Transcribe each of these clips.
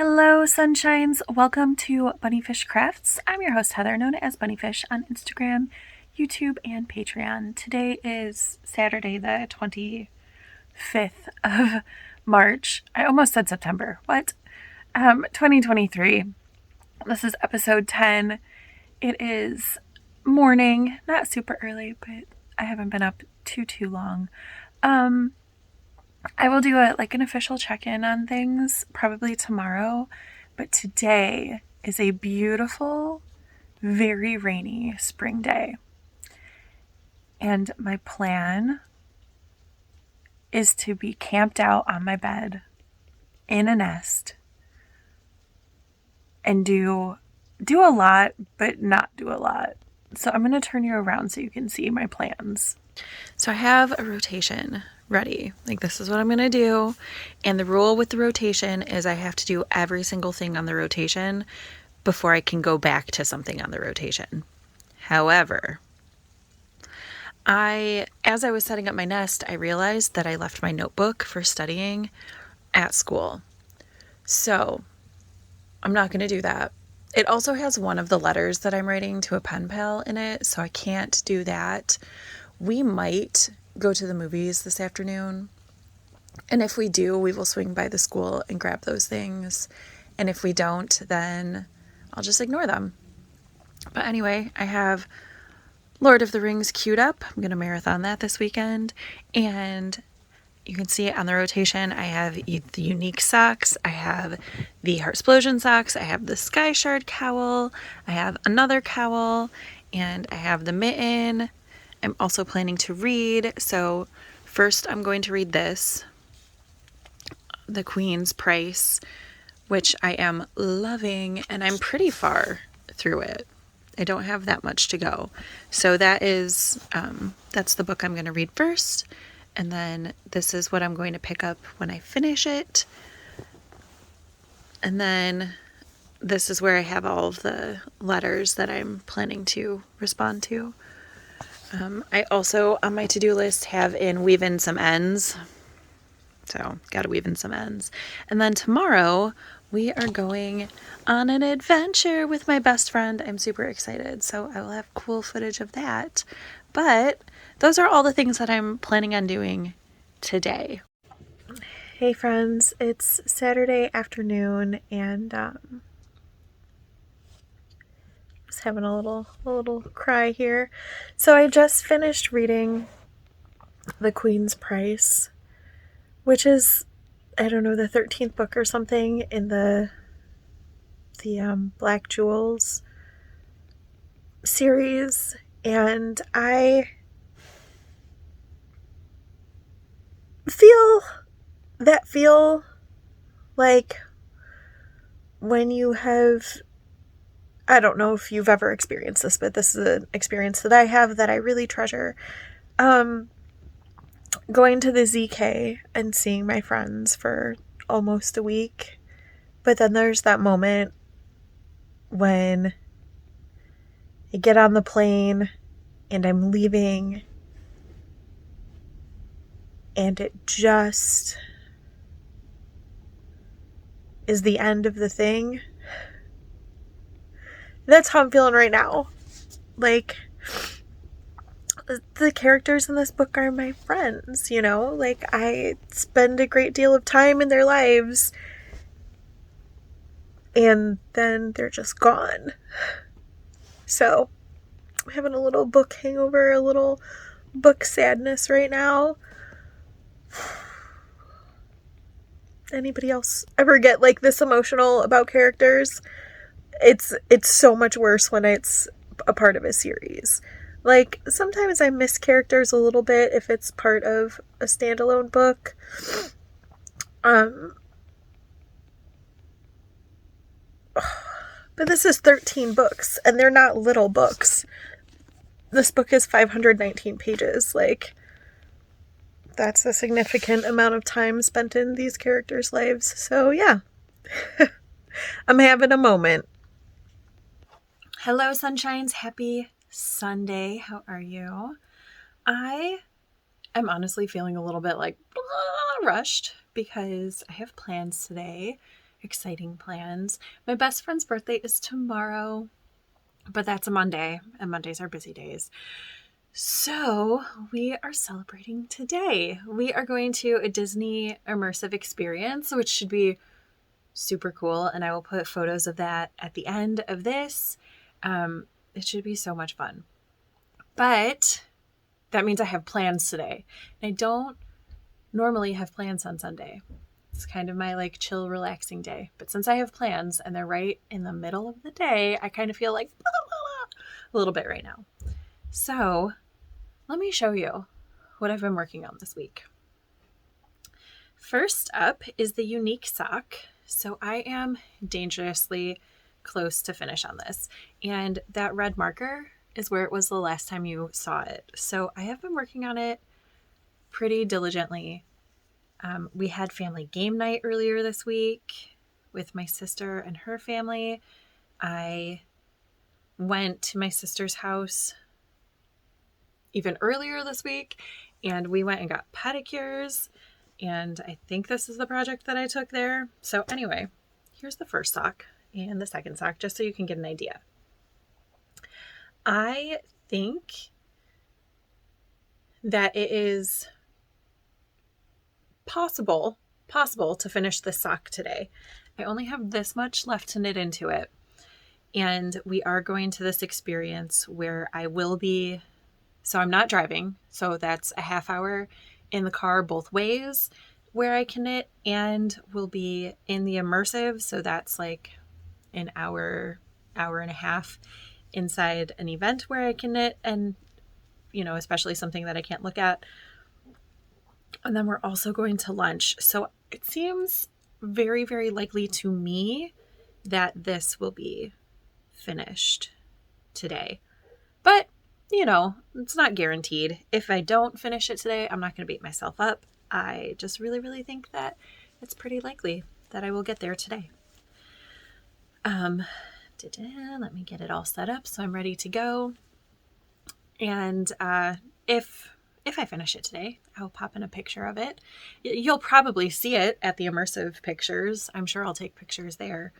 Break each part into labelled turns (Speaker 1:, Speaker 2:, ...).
Speaker 1: Hello, sunshines. Welcome to BunniPhish Crafts. I'm your host, Heather, known as BunniPhish on Instagram, YouTube, and Patreon. Today is Saturday, the 25th of March. I almost said September. What? 2023. This is episode 10. It is morning, not super early, but I haven't been up too long. I will do an official check-in on things probably tomorrow, but today is a beautiful, very rainy spring day. And my plan is to be camped out on my bed in a nest and do a lot, but not do a lot. So I'm going to turn you around so you can see my plans. So I have a rotation ready. This is what I'm going to do. And the rule with the rotation is I have to do every single thing on the rotation before I can go back to something on the rotation. However, as I was setting up my nest, I realized that I left my notebook for studying at school. So I'm not going to do that. It also has one of the letters that I'm writing to a pen pal in it, so I can't do that. We might go to the movies this afternoon. And if we do, we will swing by the school and grab those things. And if we don't, then I'll just ignore them. But anyway, I have Lord of the Rings queued up. I'm going to marathon that this weekend. And you can see it on the rotation. I have the unique socks. I have the Heartsplosion socks. I have the Sky Shard cowl. I have another cowl. And I have the mitten. I'm also planning to read. So first I'm going to read this, The Queen's Price, which I am loving, and I'm pretty far through it. I don't have that much to go. So that's the book I'm going to read first. And then this is what I'm going to pick up when I finish it. And then this is where I have all of the letters that I'm planning to respond to. I also, on my to-do list, have weave in some ends. So, gotta weave in some ends. And then tomorrow, we are going on an adventure with my best friend. I'm super excited. So, I will have cool footage of that. But those are all the things that I'm planning on doing today. Hey friends, it's Saturday afternoon and just having a little cry here. So I just finished reading The Queen's Price, which is, I don't know, the 13th book or something in the Black Jewels series, and I feel like when you have, I don't know if you've ever experienced this, but this is an experience that I have that I really treasure. Going to the ZK and seeing my friends for almost a week, but then there's that moment when I get on the plane and I'm leaving and it just is the end of the thing. That's how I'm feeling right now. The characters in this book are my friends, I spend a great deal of time in their lives and then they're just gone. So I'm having a little book hangover, a little book sadness right now. Anybody else ever get this emotional about characters? It's so much worse when it's a part of a series. Sometimes I miss characters a little bit if it's part of a standalone book. But this is 13 books, and they're not little books. This book is 519 pages. That's a significant amount of time spent in these characters' lives. So, yeah. I'm having a moment. Hello, sunshines. Happy Sunday. How are you? I am honestly feeling a little bit rushed because I have plans today. exciting plans. My best friend's birthday is tomorrow, but that's a Monday, and Mondays are busy days. So we are celebrating today. We are going to a Disney immersive experience, which should be super cool. And I will put photos of that at the end of this. It should be so much fun. But that means I have plans today. I don't normally have plans on Sunday. It's kind of my like chill, relaxing day. But since I have plans and they're right in the middle of the day, I kind of feel like blah, blah, blah, a little bit right now. So let me show you what I've been working on this week. First up is the unique sock. So I am dangerously close to finish on this. And that red marker is where it was the last time you saw it. So I have been working on it pretty diligently. We had family game night earlier this week with my sister and her family. I went to my sister's house even earlier this week, and we went and got pedicures, and I think this is the project that I took there. So anyway, here's the first sock and the second sock, just so you can get an idea. I think that it is possible to finish this sock today. I only have this much left to knit into it, and we are going to this experience where I will be. So I'm not driving, so that's a half hour in the car both ways where I can knit, and we'll be in the immersive, so that's like an hour and a half inside an event where I can knit, and especially something that I can't look at. And then we're also going to lunch. So it seems very, very likely to me that this will be finished today. But it's not guaranteed. If I don't finish it today, I'm not going to beat myself up. I just really, really think that it's pretty likely that I will get there today. Let me get it all set up so I'm ready to go. And if I finish it today, I'll pop in a picture of it. You'll probably see it at the immersive pictures. I'm sure I'll take pictures there.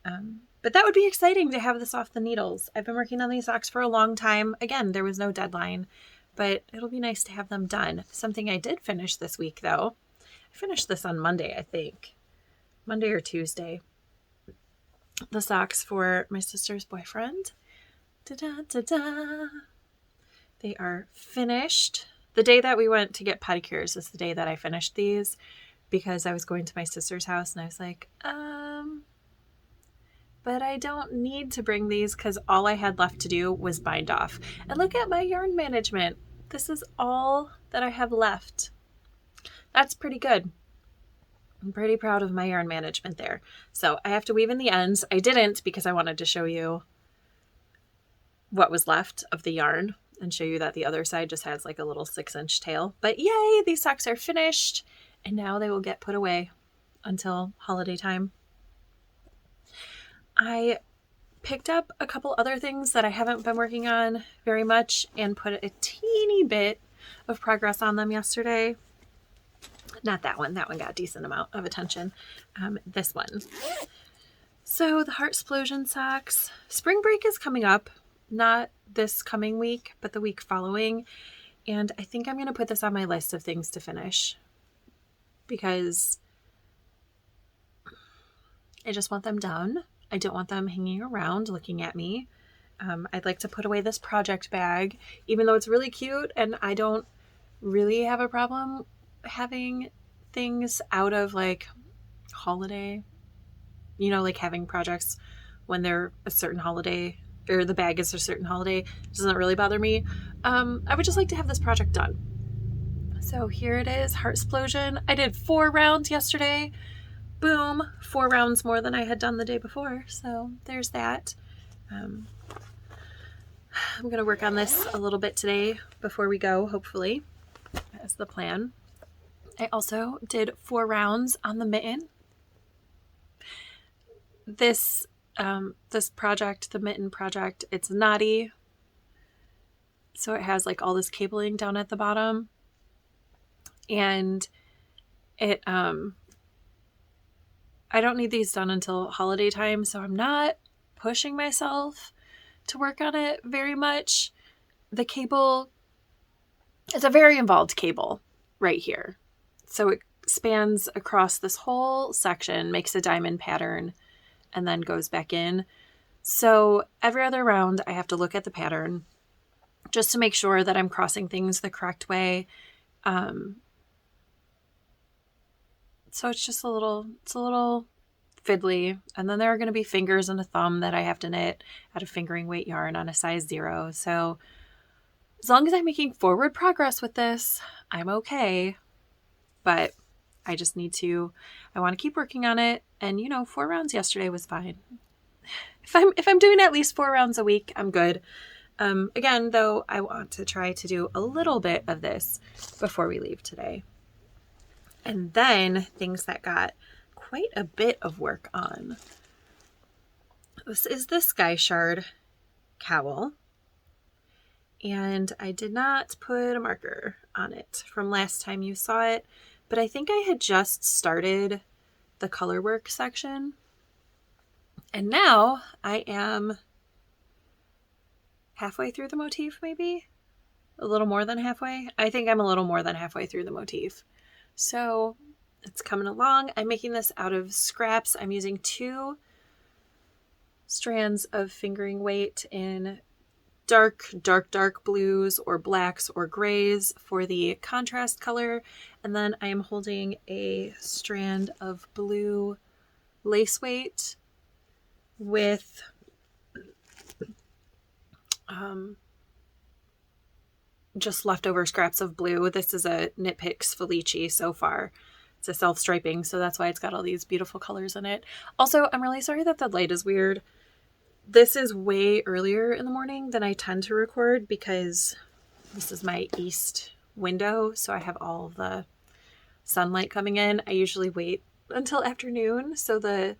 Speaker 1: But that would be exciting to have this off the needles. I've been working on these socks for a long time. Again, there was no deadline, but it'll be nice to have them done. Something I did finish this week, though. I finished this on Monday, I think. Monday or Tuesday. The socks for my sister's boyfriend. Ta-da-ta-da. They are finished. The day that we went to get pedicures is the day that I finished these, because I was going to my sister's house and I was like, but I don't need to bring these because all I had left to do was bind off. And look at my yarn management. This is all that I have left. That's pretty good. I'm pretty proud of my yarn management there. So I have to weave in the ends. I didn't because I wanted to show you what was left of the yarn and show you that the other side just has like a little 6-inch tail. But yay, these socks are finished, and now they will get put away until holiday time. I picked up a couple other things that I haven't been working on very much and put a teeny bit of progress on them yesterday. Not that one. That one got a decent amount of attention. This one. So the Heartsplosion socks. Spring break is coming up. Not this coming week, but the week following. And I think I'm going to put this on my list of things to finish, because I just want them done. I don't want them hanging around looking at me. I'd like to put away this project bag, even though it's really cute, and I don't really have a problem having things out of like holiday, like having projects when they're a certain holiday, or the bag is a certain holiday. It doesn't really bother me. I would just like to have this project done. So here it is, Heartsplosion. I did 4 rounds yesterday. Boom, 4 rounds more than I had done the day before. So there's that. I'm going to work on this a little bit today before we go, hopefully. That's the plan. I also did 4 rounds on the mitten. This project, the mitten project, it's knotty. So it has like all this cabling down at the bottom. And it, I don't need these done until holiday time, so I'm not pushing myself to work on it very much. The cable, it's a very involved cable right here. So it spans across this whole section, makes a diamond pattern, and then goes back in. So every other round, I have to look at the pattern just to make sure that I'm crossing things the correct way. So it's just a little fiddly. And then there are going to be fingers and a thumb that I have to knit out of fingering weight yarn on a size 0. So as long as I'm making forward progress with this, I'm okay. But I just need to, I want to keep working on it. And 4 rounds yesterday was fine. If I'm doing at least 4 rounds a week, I'm good. Again, though, I want to try to do a little bit of this before we leave today. And then things that got quite a bit of work on. This is the Sky Shard cowl. And I did not put a marker on it from last time you saw it, but I think I had just started the color work section. And now I am halfway through the motif, maybe? A little more than halfway? I think I'm a little more than halfway through the motif. So it's coming along. I'm making this out of scraps. I'm using 2 strands of fingering weight in dark blues or blacks or grays for the contrast color. And then I am holding a strand of blue lace weight with just leftover scraps of blue. This is a Knit Picks Felici so far. It's a self-striping, so that's why it's got all these beautiful colors in it. Also, I'm really sorry that the light is weird. This is way earlier in the morning than I tend to record because this is my east window, so I have all of the sunlight coming in. I usually wait until afternoon, so the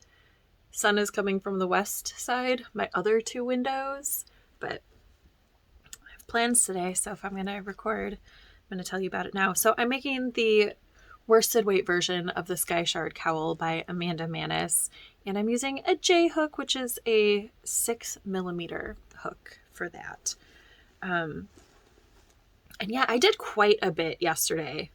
Speaker 1: sun is coming from the west side, my other 2 windows, but I have plans today, so if I'm going to record, I'm going to tell you about it now. So I'm making the worsted weight version of the Sky Shard cowl by Amanda Manis, and I'm using a J hook, which is a 6mm hook for that. And yeah, I did quite a bit yesterday.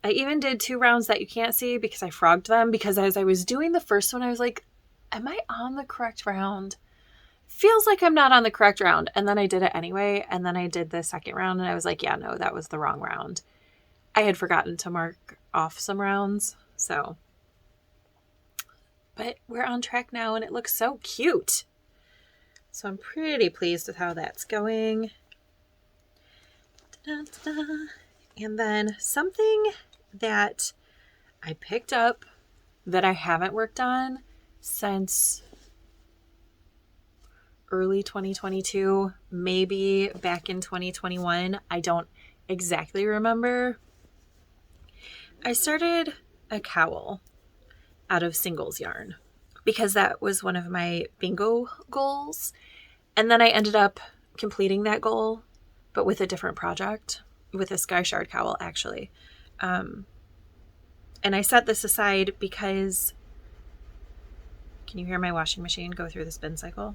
Speaker 1: I even did 2 rounds that you can't see because I frogged them, because as I was doing the first one, I was like, am I on the correct round? Feels like I'm not on the correct round. And then I did it anyway. And then I did the second round and I was like, yeah, no, that was the wrong round. I had forgotten to mark off some rounds. So, but we're on track now and it looks so cute. So I'm pretty pleased with how that's going. Da-da-da. And then something that I picked up that I haven't worked on since early 2022, maybe back in 2021. I don't exactly remember. I started a cowl out of singles yarn because that was one of my bingo goals. And then I ended up completing that goal, but with a different project, with a Sky Shard cowl, actually. And I set this aside because, can you hear my washing machine go through the spin cycle?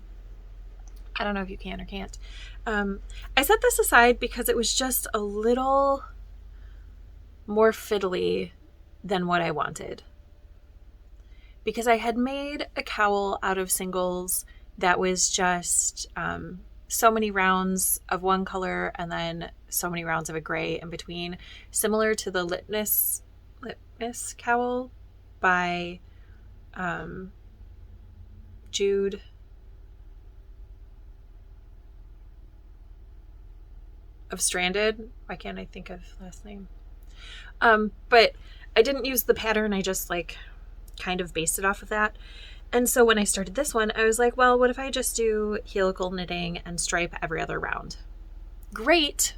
Speaker 1: I don't know if you can or can't. I set this aside because it was just a little more fiddly than what I wanted. Because I had made a cowl out of singles that was just so many rounds of one color and then so many rounds of a gray in between, similar to the Litmus cowl by Jude of Stranded. Why can't I think of last name? But I didn't use the pattern. I just kind of based it off of that. And so when I started this one, I was like, well, what if I just do helical knitting and stripe every other round? Great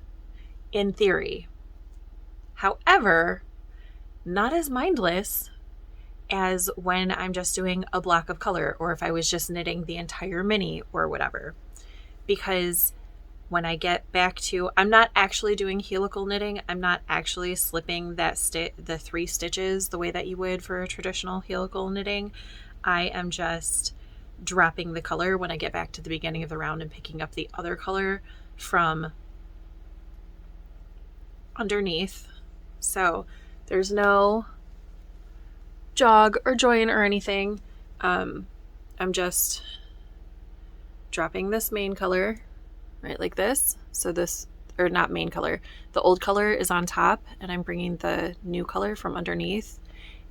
Speaker 1: in theory. However, not as mindless as when I'm just doing a block of color or if I was just knitting the entire mini or whatever. Because when I get back to, I'm not actually doing helical knitting. I'm not actually slipping that the 3 stitches the way that you would for a traditional helical knitting. I am just dropping the color when I get back to the beginning of the round and picking up the other color from underneath. So there's no jog or join or anything. I'm just dropping this main color right like this. So this, or not main color, the old color is on top, and I'm bringing the new color from underneath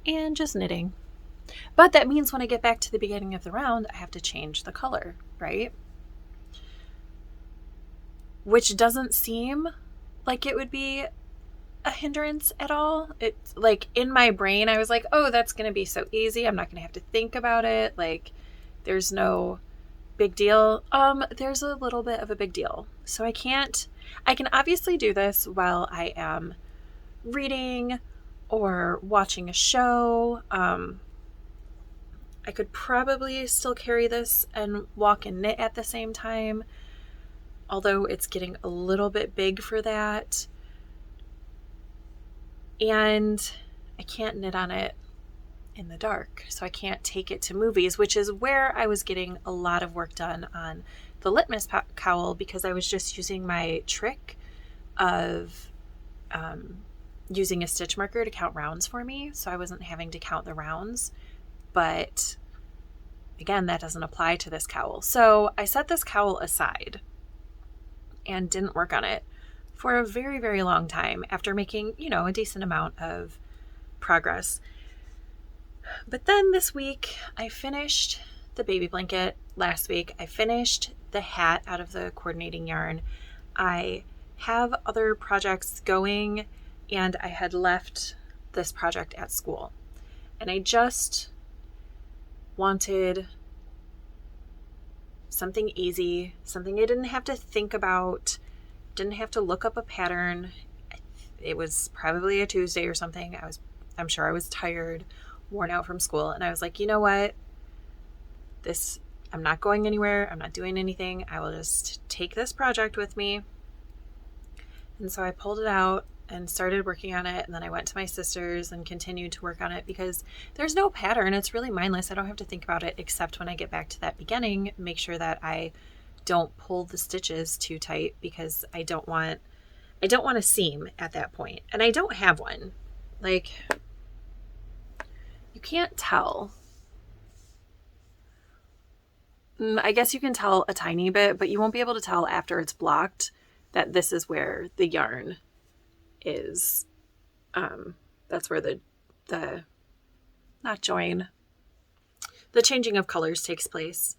Speaker 1: and just knitting. But that means when I get back to the beginning of the round, I have to change the color, right? Which doesn't seem like it would be a hindrance at all. It's like in my brain, I was like, oh, that's going to be so easy. I'm not going to have to think about it. Like, there's no big deal. There's a little bit of a big deal. So I can obviously do this while I am reading or watching a show. I could probably still carry this and walk and knit at the same time, although it's getting a little bit big for that. And I can't knit on it in the dark, so I can't take it to movies, which is where I was getting a lot of work done on the litmus cowl, because I was just using my trick of using a stitch marker to count rounds for me, so I wasn't having to count the rounds. But again, that doesn't apply to this cowl. So I set this cowl aside and didn't work on it for a very, very long time after making, a decent amount of progress. But then this week I finished the baby blanket. Last week I finished the hat out of the coordinating yarn. I have other projects going, and I had left this project at school, and I just wanted something easy, something I didn't have to think about, didn't have to look up a pattern. It was probably a Tuesday or something. I'm sure I was tired, worn out from school, and I was like, you know what? I'm not going anywhere. I'm not doing anything. I will just take this project with me. And so I pulled it out and started working on it. And then I went to my sister's and continued to work on it because there's no pattern. It's really mindless. I don't have to think about it except when I get back to that beginning, make sure that I don't pull the stitches too tight, because I don't want a seam at that point. And I don't have one. Like, you can't tell. I guess you can tell a tiny bit, but you won't be able to tell after it's blocked that this is where the yarn is. That's where the not join, the changing of colors takes place.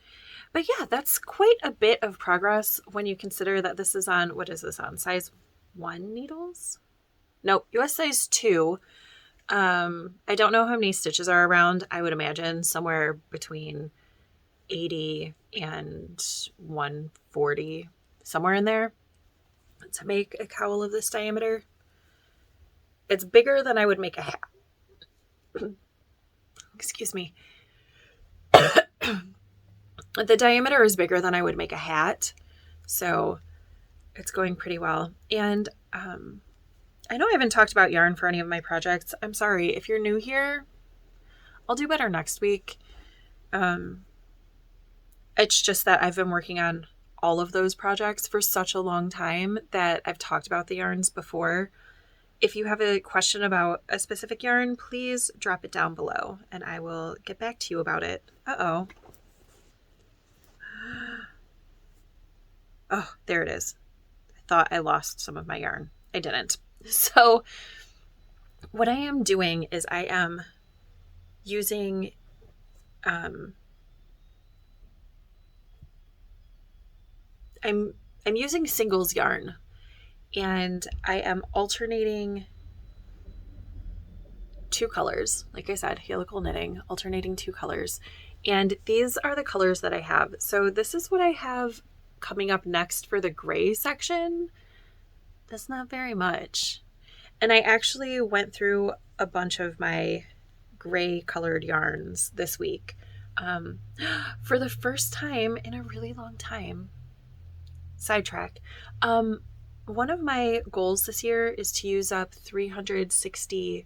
Speaker 1: But yeah, that's quite a bit of progress when you consider that this is on, what is this on? Size 1 needles? Nope, US size 2. I don't know how many stitches are around. I would imagine somewhere between 80 and 140, somewhere in there, to make a cowl of this diameter. It's bigger than I would make a hat. Excuse me. The diameter is bigger than I would make a hat, so it's going pretty well. And I know I haven't talked about yarn for any of my projects. I'm sorry. If you're new here, I'll do better next week. It's just that I've been working on all of those projects for such a long time that I've talked about the yarns before. If you have a question about a specific yarn, please drop it down below and I will get back to you about it. Uh-oh. Oh, there it is. I thought I lost some of my yarn. I didn't. So what I am doing is I am using I'm using singles yarn, and I am alternating 2 colors. Like I said, helical knitting, alternating 2 colors. And these are the colors that I have. So this is what I have coming up next for the gray section. That's not very much. And I actually went through a bunch of my gray colored yarns this week for the first time in a really long time. sidetrack. One of my goals this year is to use up 360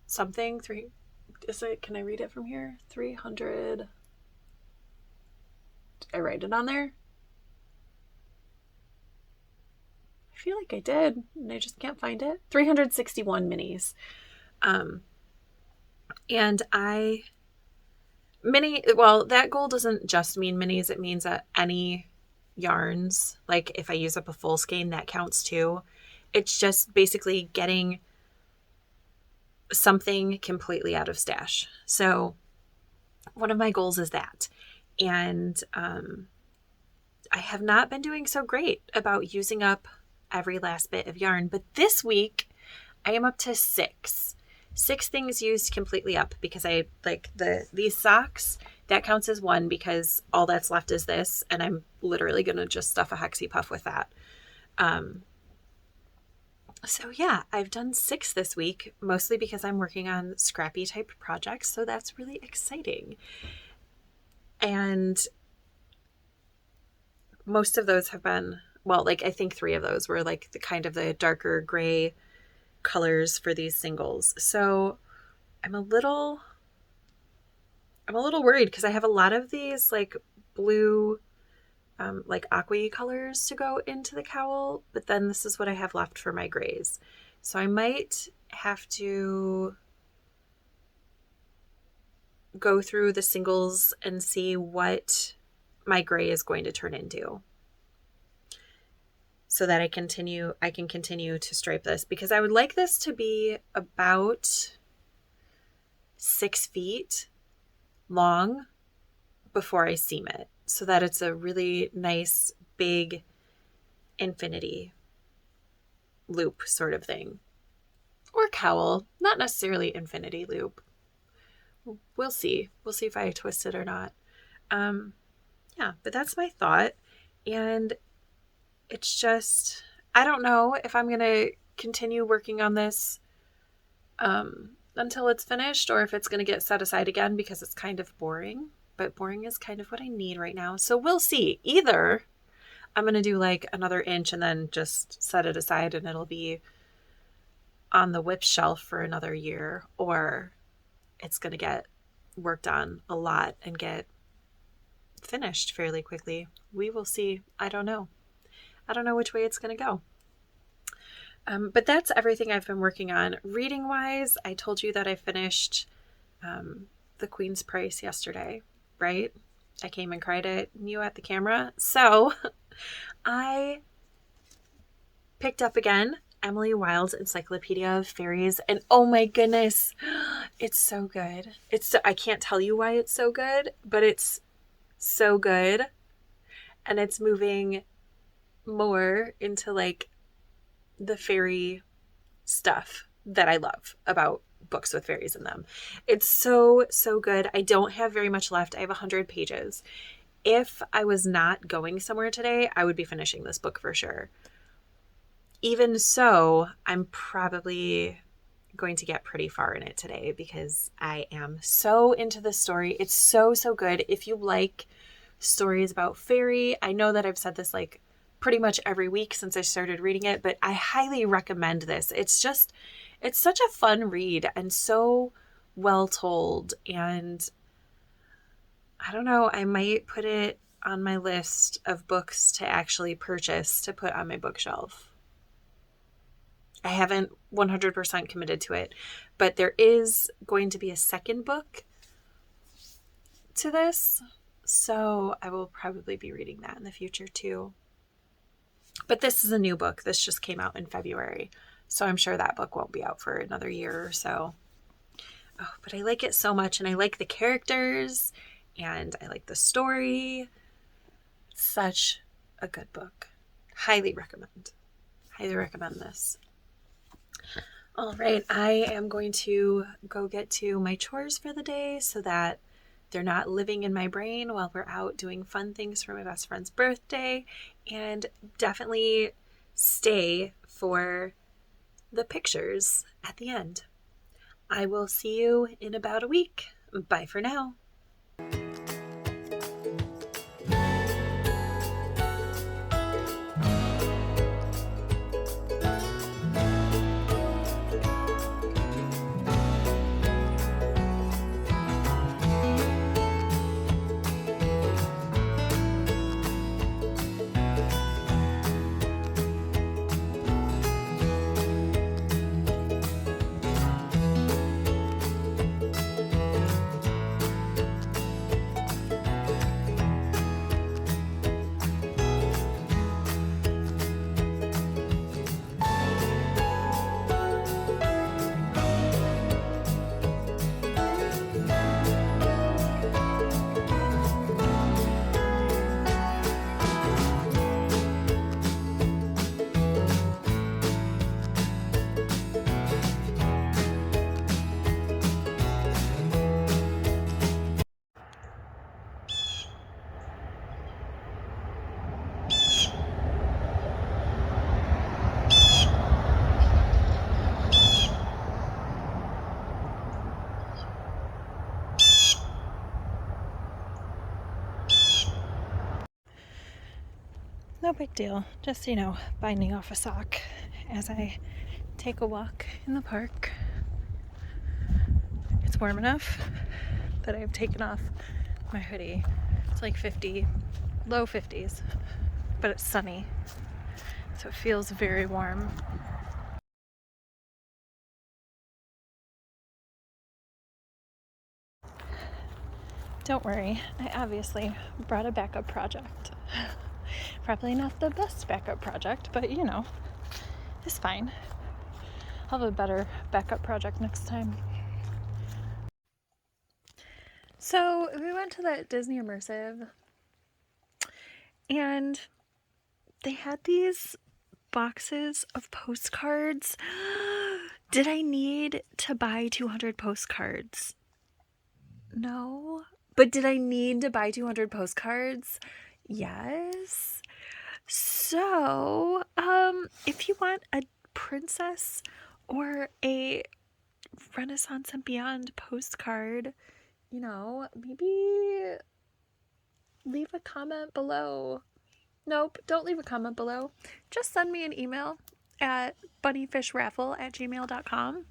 Speaker 1: something. Can I read it from here? 300. Did I write it on there? I feel like I did, and I just can't find it. 361 minis. And that goal doesn't just mean minis. It means that any yarns, like if I use up a full skein, that counts too. It's just basically getting something completely out of stash. So one of my goals is that. And I have not been doing so great about using up every last bit of yarn. But this week, I am up to 6 things used completely up, because I like these socks. That counts as 1 because all that's left is this. And I'm literally going to just stuff a Hexie Puff with that. So yeah, I've done 6 this week, mostly because I'm working on scrappy type projects. So that's really exciting. And most of those have been, well, like I think 3 of those were like the kind of the darker gray colors for these singles. So I'm a little worried because I have a lot of these like blue, like aqua colors to go into the cowl, but then this is what I have left for my grays. So I might have to go through the singles and see what my gray is going to turn into, so that I can continue to stripe this, because I would like this to be about 6 feet long before I seam it, so that it's a really nice big infinity loop sort of thing, or cowl, not necessarily infinity loop. We'll see if I twist it or not. Yeah, but that's my thought. And it's just, I don't know if I'm going to continue working on this until it's finished, or if it's going to get set aside again because it's kind of boring. But boring is kind of what I need right now. So we'll see. Either I'm going to do like another inch and then just set it aside and it'll be on the whip shelf for another year, or it's going to get worked on a lot and get finished fairly quickly. We will see. I don't know which way it's going to go. But that's everything I've been working on. Reading wise, I told you that I finished The Queen's Price yesterday, right? I came and cried at you at the camera. So I picked up again Emily Wilde's Encyclopedia of Faeries, and oh my goodness, it's so good. I can't tell you why it's so good, but it's so good. And it's moving more into like the fairy stuff that I love about books with fairies in them. It's so good. I don't have very much left. I have 100 pages. If I was not going somewhere today, I would be finishing this book for sure. Even so, I'm probably going to get pretty far in it today because I am so into the story. It's so good. If you like stories about fairy, I know that I've said this like pretty much every week since I started reading it, but I highly recommend this. It's such a fun read and so well told. And I don't know, I might put it on my list of books to actually purchase to put on my bookshelf. I haven't 100% committed to it, but there is going to be a second book to this, so I will probably be reading that in the future too. But this is a new book. This just came out in February, so I'm sure that book won't be out for another year or so. Oh, but I like it so much, and I like the characters, and I like the story. Such a good book. Highly recommend. Highly recommend this. All right, I am going to go get to my chores for the day so that they're not living in my brain while we're out doing fun things for my best friend's birthday. And definitely stay for the pictures at the end. I will see you in about a week. Bye for now. No big deal. Just, binding off a sock as I take a walk in the park. It's warm enough that I've taken off my hoodie. It's like 50, low 50s, but it's sunny, so it feels very warm. Don't worry, I obviously brought a backup project. Probably not the best backup project, but it's fine. I'll have a better backup project next time. So we went to that Disney Immersive, and they had these boxes of postcards. Did I need to buy 200 postcards? No. But did I need to buy 200 postcards? Yes. So, if you want a princess or a Renaissance and Beyond postcard, maybe leave a comment below. Nope, don't leave a comment below. Just send me an email at BunniPhishRaffle@gmail.com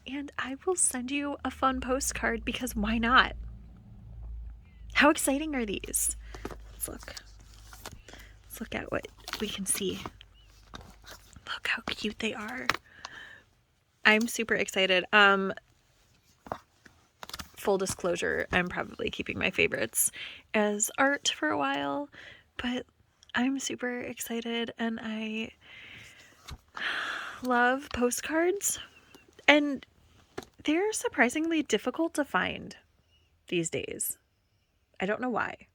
Speaker 1: and I will send you a fun postcard, because why not? How exciting are these? Let's look. Let's look at what we can see. Look how cute they are. I'm super excited. Full disclosure, I'm probably keeping my favorites as art for a while, but I'm super excited and I love postcards, and they're surprisingly difficult to find these days. I don't know why.